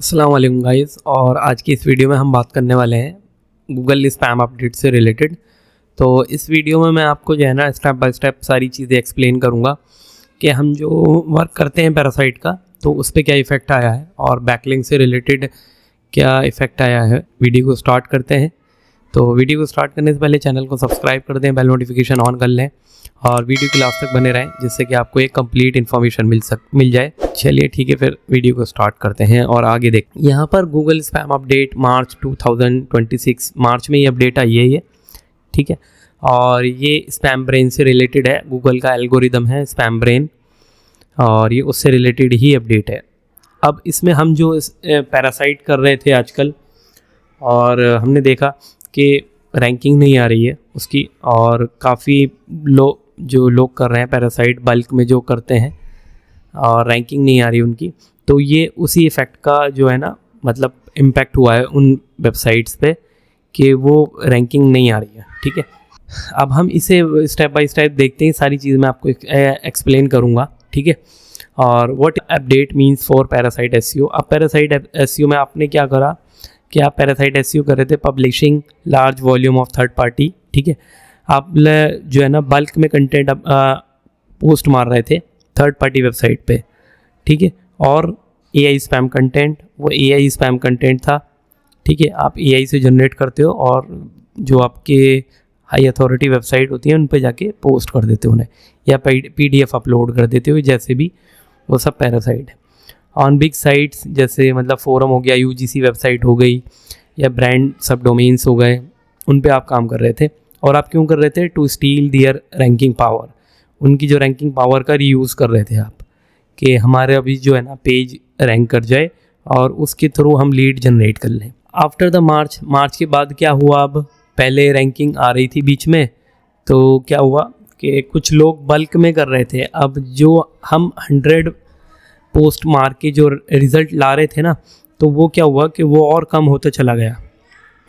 अस्सलाम वालेकुम गाइस। और आज की इस वीडियो में हम बात करने वाले हैं गूगल स्पैम अपडेट से रिलेटेड। तो इस वीडियो में मैं आपको जो है ना स्टेप बाय स्टेप सारी चीज़ें एक्सप्लेन करूँगा कि हम जो वर्क करते हैं पैरासाइट का तो उस पर क्या इफ़ेक्ट आया है और बैकलिंक से रिलेटेड क्या इफ़ेक्ट आया है। वीडियो को स्टार्ट करते हैं। तो वीडियो को स्टार्ट करने से पहले चैनल को सब्सक्राइब कर दें, बेल नोटिफिकेशन ऑन कर लें और वीडियो के लास्ट तक बने रहें जिससे कि आपको एक कंप्लीट इन्फॉर्मेशन मिल जाए। चलिए ठीक है, फिर वीडियो को स्टार्ट करते हैं और आगे देख। यहाँ पर गूगल स्पैम अपडेट मार्च 2026 मार्च में ये अपडेट आई है ये, ठीक है। और ये स्पैम ब्रेन से रिलेटेड है। गूगल का एल्गोरिदम है स्पैम ब्रेन और ये उससे रिलेटेड ही अपडेट है। अब इसमें हम जो पैरासाइट कर रहे थे आजकल और हमने देखा कि रैंकिंग नहीं आ रही है उसकी, और काफ़ी जो लोग कर रहे हैं पैरासाइट बल्क में जो करते हैं और रैंकिंग नहीं आ रही उनकी, तो ये उसी इफ़ेक्ट का जो है ना मतलब इम्पैक्ट हुआ है उन वेबसाइट्स पे कि वो रैंकिंग नहीं आ रही है, ठीक है। अब हम इसे स्टेप बाय स्टेप देखते हैं, सारी चीज़ मैं आपको एक्सप्लेन करूँगा, ठीक है। और what update means for parasite SEO. अब पैरासाइट एसईओ में आपने क्या करा कि आप पैरासाइट एसईओ कर रहे थे publishing large volume of third party, ठीक है। आप जो है ना बल्क में कंटेंट पोस्ट मार रहे थे थर्ड पार्टी वेबसाइट पे, ठीक है। और एआई स्पैम कंटेंट, वो एआई स्पैम कंटेंट था, ठीक है। आप एआई से जनरेट करते हो और जो आपके हाई अथॉरिटी वेबसाइट होती है उन पे जाके पोस्ट कर देते हो उन्हें, या पीडीएफ अपलोड कर देते हो, जैसे भी वो सब पैरासाइट है। ऑन बिग साइट्स जैसे मतलब फोरम हो गया, यूजीसी वेबसाइट हो गई, या ब्रांड सब डोमेन्स हो गए, उन पे आप काम कर रहे थे। और आप क्यों कर रहे थे? To steal their ranking power. उनकी जो रैंकिंग पावर का रीयूज़ कर रहे थे आप कि हमारे अभी जो है ना पेज रैंक कर जाए और उसके थ्रू हम लीड जनरेट कर लें। आफ्टर द मार्च के बाद क्या हुआ? अब पहले रैंकिंग आ रही थी बीच में, तो क्या हुआ कि कुछ लोग बल्क में कर रहे थे। अब जो हम 100 पोस्ट मार के जो रिज़ल्ट ला रहे थे ना, तो वो क्या हुआ कि वो और कम होता चला गया।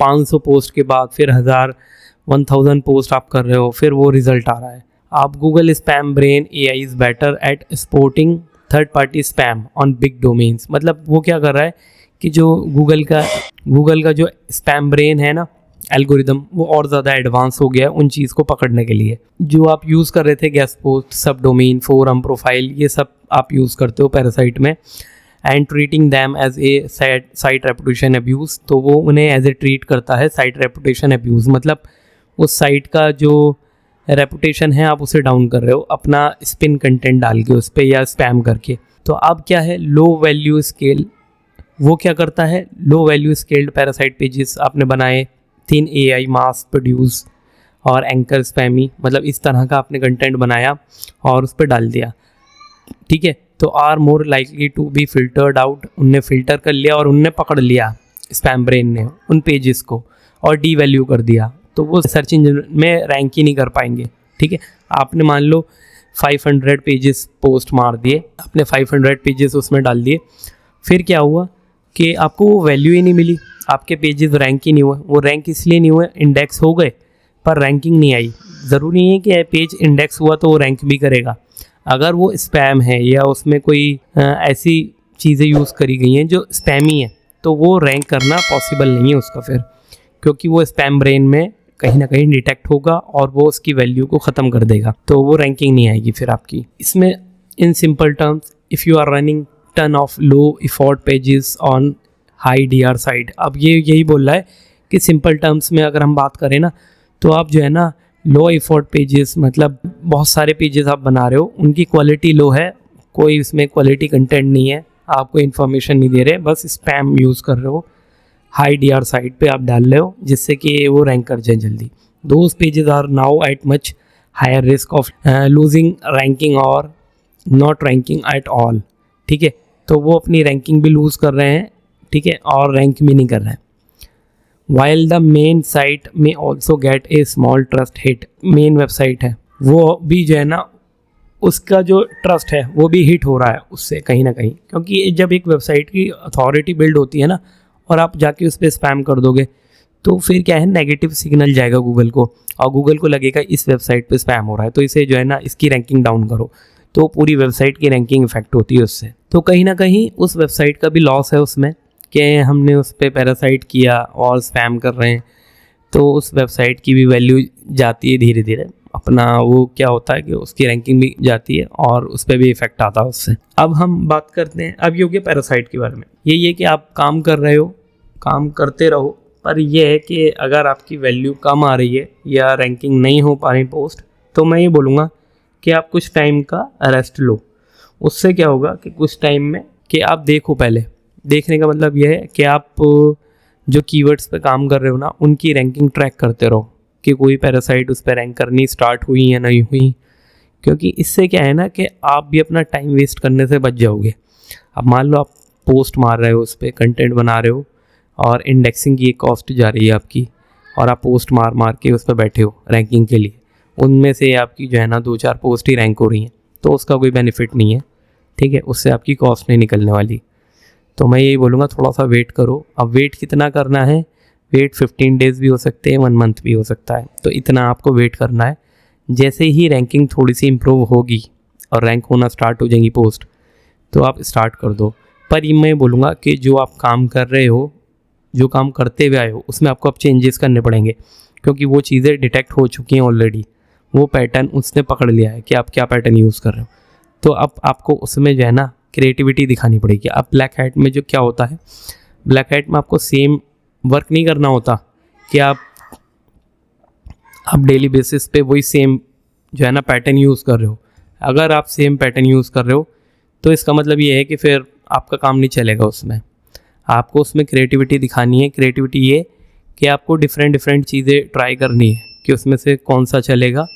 500 पोस्ट के बाद फिर 1000 पोस्ट आप कर रहे हो, फिर वो रिज़ल्ट आ रहा है। आप Google spam brain AI is better at spotting third party spam on big domains. मतलब वो क्या कर रहा है कि जो गूगल का जो स्पैम ब्रेन है ना एल्गोरिदम, वो और ज़्यादा एडवांस हो गया है उन चीज़ को पकड़ने के लिए। जो आप यूज़ कर रहे थे guest post, subdomain, forum, profile, ये सब आप यूज़ करते हो पैरासाइट में, and treating them as a site reputation abuse. तो वो उन्हें एज ए ट्रीट करता है साइट रेपुटेशन अब्यूज़। मतलब उस साइट का जो रेपुटेशन है आप उसे डाउन कर रहे हो अपना स्पिन कंटेंट डाल के उस पर या स्पैम करके। तो अब क्या है, लो वैल्यू स्केल, वो क्या करता है, low value scaled parasite pages आपने बनाए, थिन एआई मास प्रोड्यूस और एंकर स्पैमी, मतलब इस तरह का आपने कंटेंट बनाया और उस पर डाल दिया, ठीक है। तो are more likely to be filtered out. उनने फ़िल्टर कर लिया और उनने पकड़ लिया स्पैम ब्रेन ने उन पेजेस को और डी वैल्यू कर दिया, तो वो सर्च इंजन में रैंक ही नहीं कर पाएंगे, ठीक है। आपने मान लो 500 पेजेस पोस्ट मार दिए, आपने 500 पेजेस उसमें डाल दिए, फिर क्या हुआ कि आपको वो वैल्यू ही नहीं मिली, आपके पेजेस रैंक ही नहीं हुए। वो रैंक इसलिए नहीं हुए, इंडेक्स हो गए पर रैंकिंग नहीं आई। ज़रूरी नहीं है कि पेज इंडेक्स हुआ तो वो रैंक भी करेगा। अगर वो स्पैम है या उसमें कोई ऐसी चीज़ें यूज़ करी गई हैं जो स्पैमी है, तो वो रैंक करना पॉसिबल नहीं है उसका फिर, क्योंकि वो स्पैम ब्रेन में कहीं ना कहीं डिटेक्ट होगा और वो उसकी वैल्यू को ख़त्म कर देगा, तो वो रैंकिंग नहीं आएगी फिर आपकी। इसमें in simple terms, if you are running ton of low effort pages on high DR site. अब ये यही बोल रहा है कि सिंपल टर्म्स में अगर हम बात करें ना, तो आप जो है ना लो एफर्ट पेजेस, मतलब बहुत सारे पेजेस आप बना रहे हो, उनकी क्वालिटी लो है, कोई इसमें क्वालिटी कंटेंट नहीं है, आपको इन्फॉर्मेशन नहीं दे रहे, बस स्पैम यूज़ कर रहे हो, हाई डीआर साइट पे आप डाल रहे हो जिससे कि वो रैंक कर जाए जल्दी। Those pages are now at much higher risk of losing ranking और नॉट रैंकिंग एट ऑल, ठीक है। तो वो अपनी रैंकिंग भी लूज़ कर रहे हैं, ठीक है, और रैंक भी नहीं कर रहे हैं। वाइल द मेन साइट में ऑल्सो गेट ए small trust hit. Main website है वो भी जो है ना उसका जो ट्रस्ट है वो भी हिट हो रहा है उससे कहीं ना कहीं, क्योंकि जब एक वेबसाइट की अथॉरिटी बिल्ड होती है ना और आप जाके उस पर स्पैम कर दोगे तो फिर क्या है, नेगेटिव सिग्नल जाएगा गूगल को, और गूगल को लगेगा इस वेबसाइट पे स्पैम हो रहा है तो इसे जो है ना इसकी रैंकिंग डाउन करो। तो पूरी वेबसाइट की रैंकिंग इफेक्ट होती है उससे। तो कहीं ना कहीं उस वेबसाइट का भी लॉस है उसमें कि हमने उस पर पैरासाइट किया और स्पैम कर रहे हैं, तो उस वेबसाइट की भी वैल्यू जाती है धीरे धीरे। अपना वो क्या होता है कि उसकी रैंकिंग भी जाती है और उस पर भी इफेक्ट आता है उससे। अब हम बात करते हैं, अब ये हो गया पैरासाइट के बारे में। ये कि आप काम कर रहे हो, काम करते रहो, पर यह है कि अगर आपकी वैल्यू कम आ रही है या रैंकिंग नहीं हो पा रही पोस्ट, तो मैं ये बोलूँगा कि आप कुछ टाइम का रेस्ट लो। उससे क्या होगा कि कुछ टाइम में कि आप देखो, पहले देखने का मतलब यह है कि आप जो कीवर्ड्स पे काम कर रहे हो ना, उनकी रैंकिंग ट्रैक करते रहो कि कोई पैरासाइट उस पर रैंक करनी स्टार्ट हुई या नहीं हुई। क्योंकि इससे क्या है ना कि आप भी अपना टाइम वेस्ट करने से बच जाओगे। अब मान लो आप पोस्ट मार रहे हो, उस पर कंटेंट बना रहे हो और इंडेक्सिंग की एक कॉस्ट जा रही है आपकी, और आप पोस्ट मार मार के उस पर बैठे हो रैंकिंग के लिए, उनमें से आपकी जो है ना 2-4 पोस्ट ही रैंक हो रही हैं, तो उसका कोई बेनिफिट नहीं है, ठीक है। उससे आपकी कॉस्ट नहीं निकलने वाली। तो मैं यही बोलूँगा, थोड़ा सा वेट करो। अब वेट कितना करना है? वेट 15 डेज़ भी हो सकते हैं, 1 मंथ भी हो सकता है, तो इतना आपको वेट करना है। जैसे ही रैंकिंग थोड़ी सी इम्प्रूव होगी और रैंक होना स्टार्ट हो जाएंगी पोस्ट, तो आप स्टार्ट कर दो। पर ये मैं बोलूँगा कि जो आप काम कर रहे हो, जो काम करते हुए आए हो, उसमें आपको अब चेंजेस करने पड़ेंगे, क्योंकि वो चीज़ें डिटेक्ट हो चुकी हैं ऑलरेडी। वो पैटर्न उसने पकड़ लिया है कि आप क्या पैटर्न यूज़ कर रहे हो। तो अब आपको उसमें जो है ना क्रिएटिविटी दिखानी पड़ेगी। अब ब्लैक हैट में जो क्या होता है, ब्लैक हैट में आपको सेम वर्क नहीं करना होता कि आप डेली बेसिस पे वही सेम जो है ना पैटर्न यूज़ कर रहे हो। अगर आप सेम पैटर्न यूज़ कर रहे हो तो इसका मतलब ये है कि फिर आपका काम नहीं चलेगा उसमें। आपको उसमें क्रिएटिविटी दिखानी है। क्रिएटिविटी ये कि आपको डिफरेंट चीज़ें ट्राई करनी है कि उसमें से कौन सा चलेगा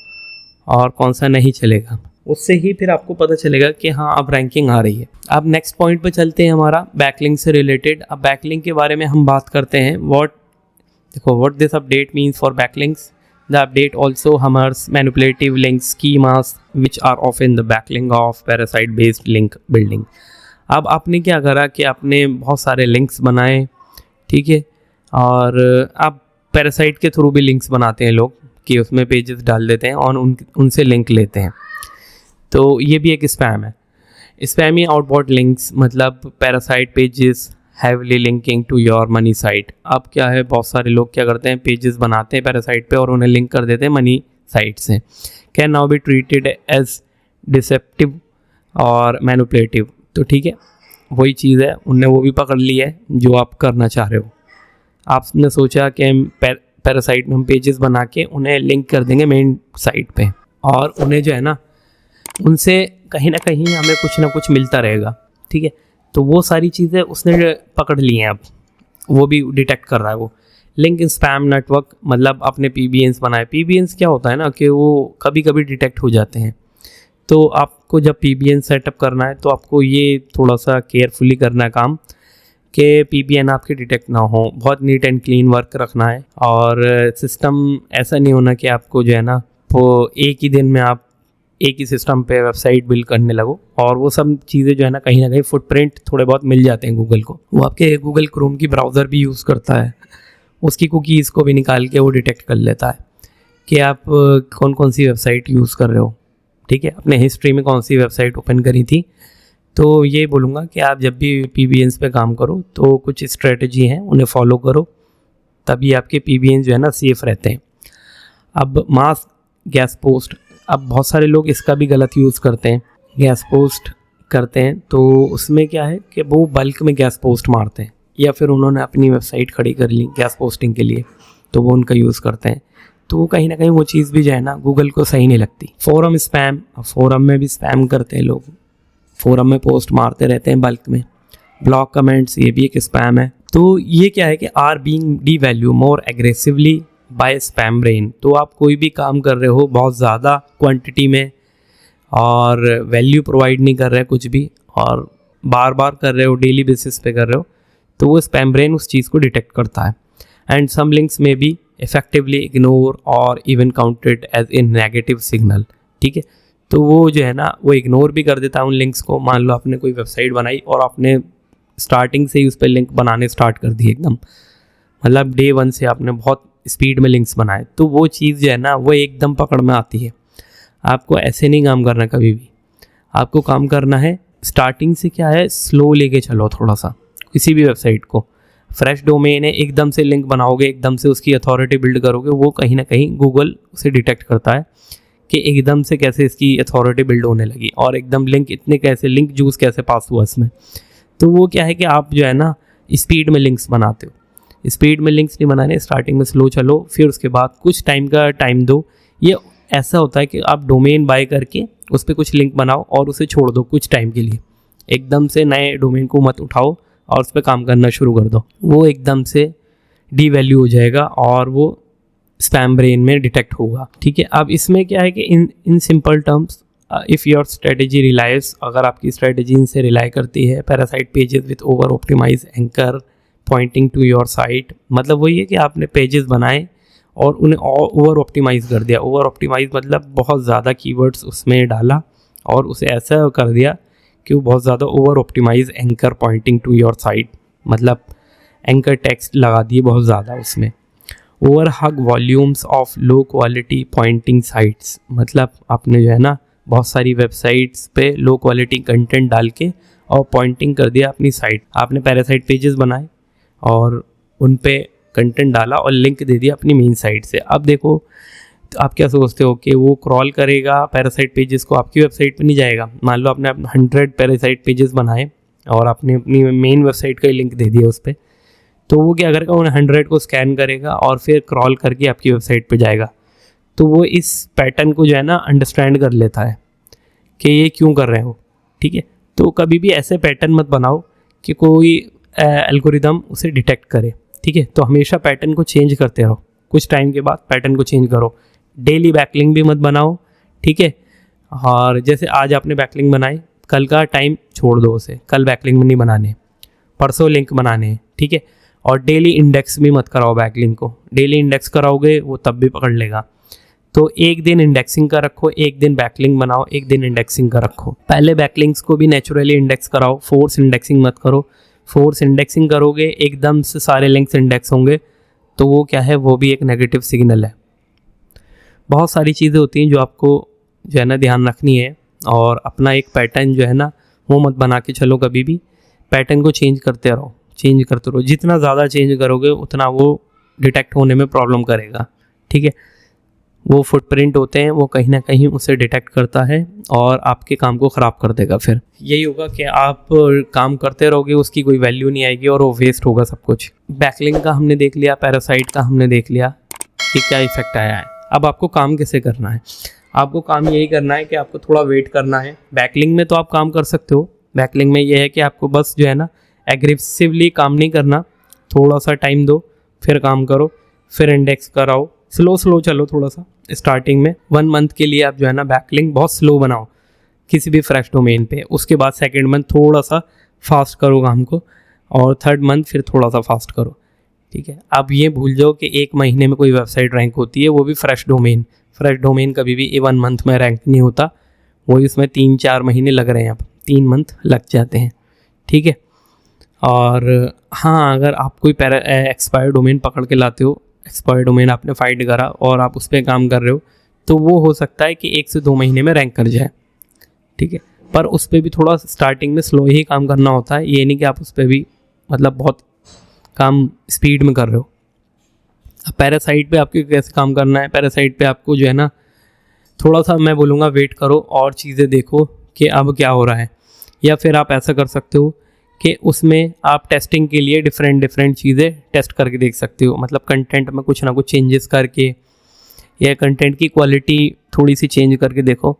और कौन सा नहीं चलेगा। उससे ही फिर आपको पता चलेगा कि हाँ अब रैंकिंग आ रही है। अब नेक्स्ट पॉइंट पे चलते हैं, हमारा बैकलिंक से रिलेटेड। अब बैकलिंक के बारे में हम बात करते हैं। What this update means for backlinks. The update also hammers manipulative link schemas which are often the backlink of parasite based link building। अब आपने क्या करा कि आपने बहुत सारे लिंक्स बनाए, ठीक है, और अब पैरासाइट के थ्रू भी लिंक्स बनाते हैं लोग कि उसमें पेजेस डाल देते हैं और उनसे लिंक लेते हैं। तो ये भी एक स्पैम है। स्पैमी आउटबाउंड लिंक्स मतलब parasite pages heavily linking to your money site. अब क्या है, बहुत सारे लोग क्या करते हैं, पेजेस बनाते हैं पैरासाइट पे और उन्हें लिंक कर देते हैं मनी साइट से। Can now be treated as deceptive और मैनिपुलेटिव। तो ठीक है, वही चीज़ है, उनने वो भी पकड़ ली है जो आप करना चाह रहे हो। आपने सोचा कि हम पैरासाइट में हम पेजेस बना के उन्हें लिंक कर देंगे मेन साइट पे, और उन्हें जो है ना उनसे कहीं ना कहीं हमें कुछ ना कुछ मिलता रहेगा, ठीक है। तो वो सारी चीज़ें उसने पकड़ ली हैं, अब वो भी डिटेक्ट कर रहा है। वो लिंक स्पैम नेटवर्क मतलब अपने PBNs बनाए। PBNs क्या होता है ना कि वो कभी कभी डिटेक्ट हो जाते हैं। तो आपको जब PBN सेटअप करना है तो आपको ये थोड़ा सा केयरफुली करना है काम कि PBN आपके डिटेक्ट ना हो। बहुत नीट एंड क्लीन वर्क रखना है, और सिस्टम ऐसा नहीं होना कि आपको जो है ना वो एक ही दिन में आप एक ही सिस्टम पे वेबसाइट बिल्ड करने लगो। और वो सब चीज़ें जो है ना कहीं फुटप्रिंट थोड़े बहुत मिल जाते हैं गूगल को। वो आपके गूगल क्रोम की ब्राउज़र भी यूज़ करता है, उसकी कुकीज़ को भी निकाल के वो डिटेक्ट कर लेता है कि आप कौन कौन सी वेबसाइट यूज़ कर रहे हो, ठीक है, अपने हिस्ट्री में कौन सी वेबसाइट ओपन करी थी। तो ये बोलूँगा कि आप जब भी PBNs पे काम करो तो कुछ स्ट्रेटजी हैं उन्हें फॉलो करो, तभी आपके PBN जो है ना सेफ़ रहते हैं। अब मास गैस पोस्ट, अब बहुत सारे लोग इसका भी गलत यूज़ करते हैं। गैस पोस्ट करते हैं तो उसमें क्या है कि वो बल्क में गैस पोस्ट मारते हैं, या फिर उन्होंने अपनी वेबसाइट खड़ी कर ली गैस पोस्टिंग के लिए, तो वो उनका यूज़ करते हैं। तो वो कहीं ना कहीं वो चीज़ भी जो है ना गूगल को सही नहीं लगती। फोरम स्पैम, फोरम में भी स्पैम करते हैं लोग, फोरम में पोस्ट मारते रहते हैं बल्क में। ब्लॉग कमेंट्स, ये भी एक स्पैम है। तो ये क्या है कि are being devalue more aggressively by spam brain. तो आप कोई भी काम कर रहे हो बहुत ज़्यादा क्वांटिटी में और वैल्यू प्रोवाइड नहीं कर रहे कुछ भी, और बार बार कर रहे हो, डेली बेसिस पे कर रहे हो, तो वो स्पैम ब्रेन उस चीज़ को डिटेक्ट करता है। एंड सम लिंक्स में बी इफेक्टिवली इग्नोर और even counted as a negative signal, ठीक है। तो वो जो है ना वो इग्नोर भी कर देता है उन लिंक्स को। मान लो आपने कोई वेबसाइट बनाई और आपने स्टार्टिंग से ही उस पर लिंक बनाने स्टार्ट कर दिए एकदम, मतलब डे 1 से आपने बहुत स्पीड में लिंक्स बनाए, तो वो चीज़ जो है ना वो एकदम पकड़ में आती है। आपको ऐसे नहीं काम करना कभी भी। आपको काम करना है स्टार्टिंग से क्या है, स्लो लेके चलो थोड़ा सा, किसी भी वेबसाइट को। फ्रेश डोमेन है, एकदम से लिंक बनाओगे, एकदम से उसकी अथॉरिटी बिल्ड करोगे, वो कहीं ना कहीं गूगल उसे डिटेक्ट करता है कि एकदम से कैसे इसकी अथॉरिटी बिल्ड होने लगी और एकदम लिंक इतने कैसे, लिंक जूस कैसे पास हुआ इसमें। तो वो क्या है कि आप जो है ना स्पीड में लिंक्स बनाते हो। स्पीड में लिंक्स नहीं बनाने, स्टार्टिंग में स्लो चलो, फिर उसके बाद कुछ टाइम का टाइम दो। ये ऐसा होता है कि आप डोमेन बाय करके उस पर कुछ लिंक बनाओ और उसे छोड़ दो कुछ टाइम के लिए। एकदम से नए डोमेन को मत उठाओ और उस पर काम करना शुरू कर दो, वो एकदम से डीवैल्यू हो जाएगा और वो स्पैम ब्रेन में डिटेक्ट होगा। ठीक है, अब इसमें क्या है कि in simple terms, if your strategy relies, अगर आपकी स्ट्रेटेजी इनसे रिलाई करती है, parasite pages with over optimize anchor pointing to your site, मतलब वही है कि आपने पेजेस बनाए और उन्हें ओवर ऑप्टिमाइज कर दिया। ओवर ऑप्टिमाइज मतलब बहुत ज़्यादा कीवर्ड्स उसमें डाला और उसे ऐसा कर दिया कि वो बहुत ज़्यादा over optimize anchor pointing to your site, मतलब एंकर टेक्स्ट लगा दिए बहुत ज़्यादा उसमें। Over huge volumes of low quality pointing sites, मतलब आपने जो है ना बहुत सारी वेबसाइट्स पे लो क्वालिटी कंटेंट डाल के और पॉइंटिंग कर दिया अपनी साइट। आपने पैरासाइट पेजेस बनाए और उन पे कंटेंट डाला और लिंक दे दिया अपनी मेन साइट से। अब देखो, तो आप क्या सोचते हो कि वो क्रॉल करेगा पैरासाइट पेजेस को, आपकी वेबसाइट पे नहीं जाएगा। मान लो आपने 100 पैरासाइट पेजेस बनाए और आपने अपनी मेन वेबसाइट का ही लिंक दे दिया उस पर, तो वो क्या करेगा, उन 100 को स्कैन करेगा और फिर क्रॉल करके आपकी वेबसाइट पे जाएगा। तो वो इस पैटर्न को जो है ना अंडरस्टैंड कर लेता है कि ये क्यों कर रहे हो। ठीक है, तो कभी भी ऐसे पैटर्न मत बनाओ कि कोई एल्गोरिदम उसे डिटेक्ट करे। ठीक है, तो हमेशा पैटर्न को चेंज करते रहो, कुछ टाइम के बाद पैटर्न को चेंज करो। डेली बैकलिंक भी मत बनाओ। ठीक है, और जैसे आज आपने बैकलिंक बनाए, कल का टाइम छोड़ दो उसे, कल बैकलिंक नहीं बनाने, परसों लिंक बनाने हैं। ठीक है, और डेली इंडेक्स भी मत कराओ बैकलिंक को। डेली इंडेक्स कराओगे वो तब भी पकड़ लेगा। तो एक दिन इंडेक्सिंग का रखो, एक दिन बैकलिंक बनाओ, एक दिन इंडेक्सिंग का रखो। पहले बैकलिंक्स को भी नेचुरली इंडेक्स कराओ, फोर्स इंडेक्सिंग मत करो। फोर्स इंडेक्सिंग करोगे एकदम से सारे लिंक्स इंडेक्स होंगे, तो वो क्या है, वो भी एक नेगेटिव सिग्नल है। बहुत सारी चीज़ें होती हैं जो आपको जो है ना ध्यान रखनी है, और अपना एक पैटर्न जो है ना वो मत बना के चलो, कभी भी पैटर्न को चेंज करते रहो, चेंज करते रहो। जितना ज़्यादा चेंज करोगे उतना वो डिटेक्ट होने में प्रॉब्लम करेगा। ठीक है, वो फुटप्रिंट होते हैं, वो कहीं ना कहीं उसे डिटेक्ट करता है और आपके काम को ख़राब कर देगा। फिर यही होगा कि आप काम करते रहोगे, उसकी कोई वैल्यू नहीं आएगी और वो वेस्ट होगा सब कुछ। बैकलिंक का हमने देख लिया, पैरासाइट का हमने देख लिया कि क्या इफेक्ट आया है। अब आपको काम कैसे करना है? आपको काम यही करना है कि आपको थोड़ा वेट करना है। बैकलिंक में तो आप काम कर सकते हो। बैकलिंक में ये है कि आपको बस जो है ना एग्रेसिवली काम नहीं करना, थोड़ा सा टाइम दो, फिर काम करो, फिर इंडेक्स कराओ, स्लो चलो थोड़ा सा। स्टार्टिंग में 1 मंथ के लिए आप जो है ना बैकलिंक बहुत स्लो बनाओ किसी भी फ्रेश डोमेन पे। उसके बाद सेकंड मंथ थोड़ा सा फास्ट करो काम को, और थर्ड मंथ फिर थोड़ा सा फास्ट करो। ठीक है, अब ये भूल जाओ कि 1 महीने में कोई वेबसाइट रैंक होती है, वो भी फ्रेश डोमेन। फ्रेश डोमेन कभी भी 1 मंथ में रैंक नहीं होता, वो इसमें 3-4 महीने लग रहे हैं, अब 3 मंथ लग जाते हैं। ठीक है, और हाँ, अगर आप कोई एक्सपायर डोमेन पकड़ के लाते हो, एक्सपायर डोमेन आपने फाइंड करा और आप उस पर काम कर रहे हो, तो वो हो सकता है कि 1 से 2 महीने में रैंक कर जाए। ठीक है, पर उस पर भी थोड़ा स्टार्टिंग में स्लो ही काम करना होता है। ये नहीं कि आप उस पर भी मतलब बहुत काम स्पीड में कर रहे हो। अब पैरासाइट पे आपको कैसे काम करना है? पैरासाइट पे आपको जो है ना थोड़ा सा मैं बोलूँगा वेट करो और चीज़ें देखो कि अब क्या हो रहा है। या फिर आप ऐसा कर सकते हो कि उसमें आप टेस्टिंग के लिए डिफरेंट चीज़ें टेस्ट करके देख सकते हो। मतलब कंटेंट में कुछ ना कुछ चेंजेस करके, या कंटेंट की क्वालिटी थोड़ी सी चेंज करके देखो।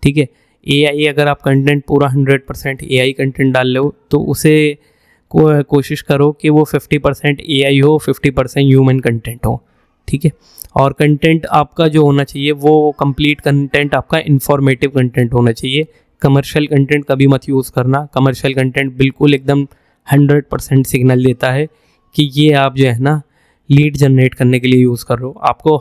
ठीक है, AI अगर आप कंटेंट पूरा 100% AI कंटेंट डाल रहे हो, तो उसे कोशिश करो कि वो 50% AI हो, 50% ह्यूमन कंटेंट हो। ठीक है, और कंटेंट आपका जो होना चाहिए वो कंप्लीट कंटेंट आपका इंफॉर्मेटिव कंटेंट होना चाहिए। कमर्शियल कंटेंट कभी मत यूज़ करना। कमर्शियल कंटेंट बिल्कुल एकदम 100% सिग्नल देता है कि ये आप जो है ना लीड जनरेट करने के लिए यूज़ कर रहे हो। आपको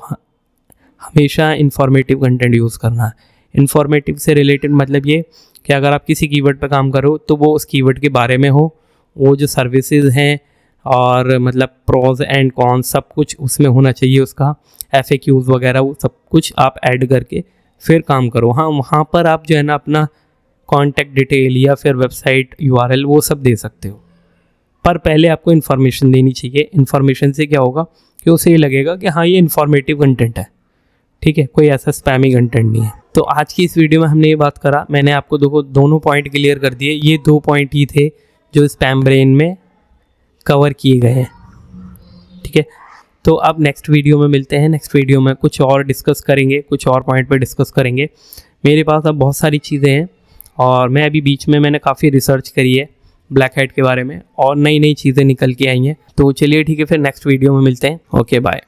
हमेशा इंफॉर्मेटिव कंटेंट यूज़ करना है। इंफॉर्मेटिव से रिलेटेड मतलब ये कि अगर आप किसी कीवर्ड पर काम करो तो वो उस कीवर्ड के बारे में हो, वो जो सर्विसेज हैं और मतलब प्रोज एंड कॉन्स सब कुछ उसमें होना चाहिए। उसका FAQs वगैरह वो सब कुछ आप ऐड करके फिर काम करो। हाँ, वहाँ पर आप जो है ना अपना कॉन्टैक्ट डिटेल या फिर वेबसाइट URL वो सब दे सकते हो। पर पहले आपको इन्फॉर्मेशन देनी चाहिए। इन्फॉर्मेशन से क्या होगा कि उसे ये लगेगा कि हाँ ये इन्फॉर्मेटिव कंटेंट है, ठीक है, कोई ऐसा स्पैमी कंटेंट नहीं है। तो आज की इस वीडियो में हमने ये बात करा, मैंने आपको दोनों पॉइंट क्लियर कर दिए। ये 2 पॉइंट ही थे जो स्पैम ब्रेन में कवर किए गए हैं, ठीक है। तो अब नेक्स्ट वीडियो में मिलते हैं। नेक्स्ट वीडियो में कुछ और डिस्कस करेंगे, कुछ और पॉइंट पे डिस्कस करेंगे। मेरे पास अब बहुत सारी चीज़ें हैं और मैं अभी बीच में मैंने काफ़ी रिसर्च करी है ब्लैक हेड के बारे में और नई नई चीज़ें निकल के आई हैं। तो चलिए ठीक है, फिर नेक्स्ट वीडियो में मिलते हैं। Okay bye.